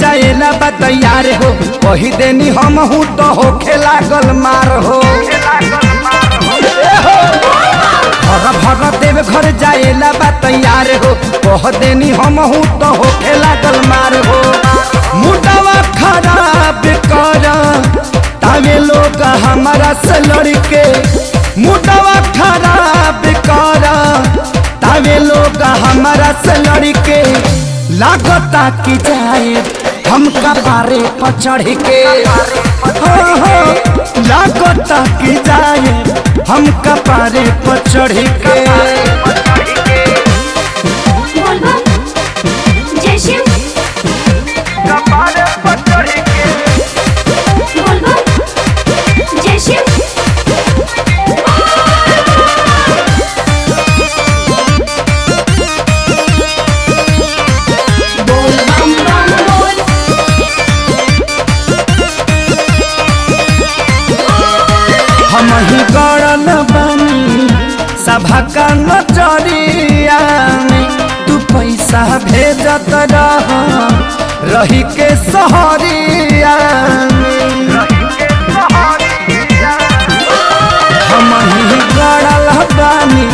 जाएला बा तैयार हो, वही देनी हम हूँ तो होखे लागल मार हो। भर देव घर जाएला बा तैयार हो, वह देनी हम हूँ तो होखे लागल मार हो। मुडवा खराब कर तावे लोग हमारा से लड़के, मुडवा खराब कर तावे लोग हमारा से लड़के। लागता कि जाए हमका बारे पर चढ़ के, लागता कि जाए हमका बारे पर चढ़ के। हम ही गड़ल बनी सभा का नजरिया में, तू पैसा भेजत रही के सहरिया में। हम ही गड़ल बनी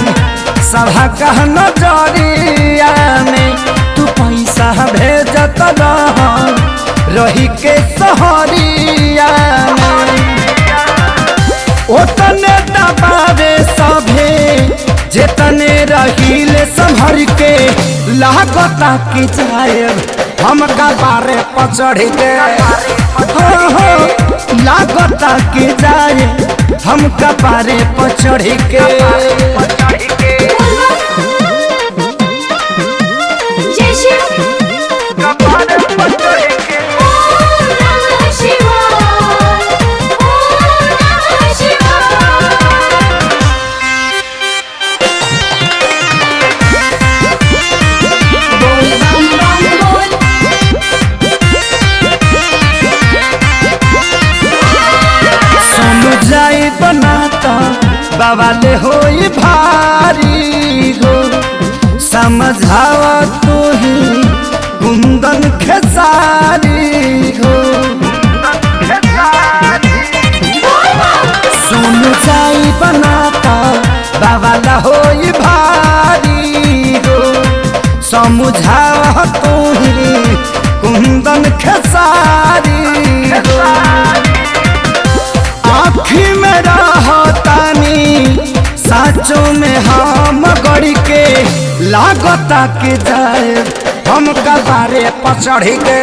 सभा का नजरिया में, तू पैसा भेजत रही के सहरिया में। ओतने दबावे सभे जेतने रहीले संभर के, लागता कि जाए हमका बारे पर चढ़ के। लागता कि जाए हमका बारे पर चढ़ के। बनाता बवाले होई भारी हो, समझावा तू ही कुंदन खेसारी हो। सुन जाई बनाता बवाला होई भारी हो, समझावा तू ही कुंदन खेसारी हो। आँखी में रहतानी साँचों में हम गड़ी के, लागता कि जाए हमका बारे पर चढ़ के।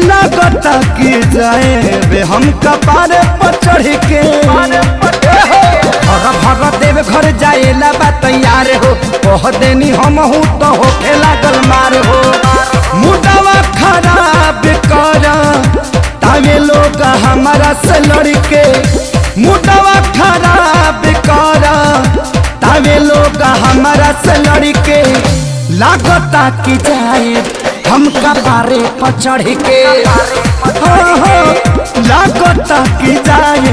लागता कि जाए हमका बारे पर चढ़ के। भर देव घर जाएला बा तैयार हो, कह देनी हम हूँ तो होखे लागल मार हो। मुडवा खराब कर तावे लोग हमारा से लड़के, मुडवा खराब कर तावे लोग हमारा से लड़के। लागता कि जाए हमका बारे पर चढ़ के। लागता कि जाए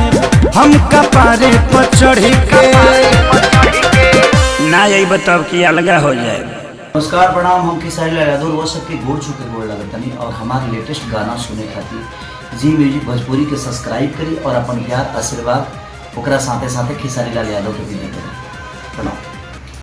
हमका बारे पर चढ़ के। ना यही बताओ कि अलगा हो जाए। नमस्कार प्रणाम, हम खेसारी लाल यादव वो सबके गोड़ छुके गोड़ लगतनी और हमारे लेटेस्ट गाना सुने खातिर जी म्यूजिक भोजपुरी के सब्सक्राइब करी और अपन प्यार आशीर्वाद ओकरा साथे साथे खेसारी लाल यादव के भी दे। प्रणाम।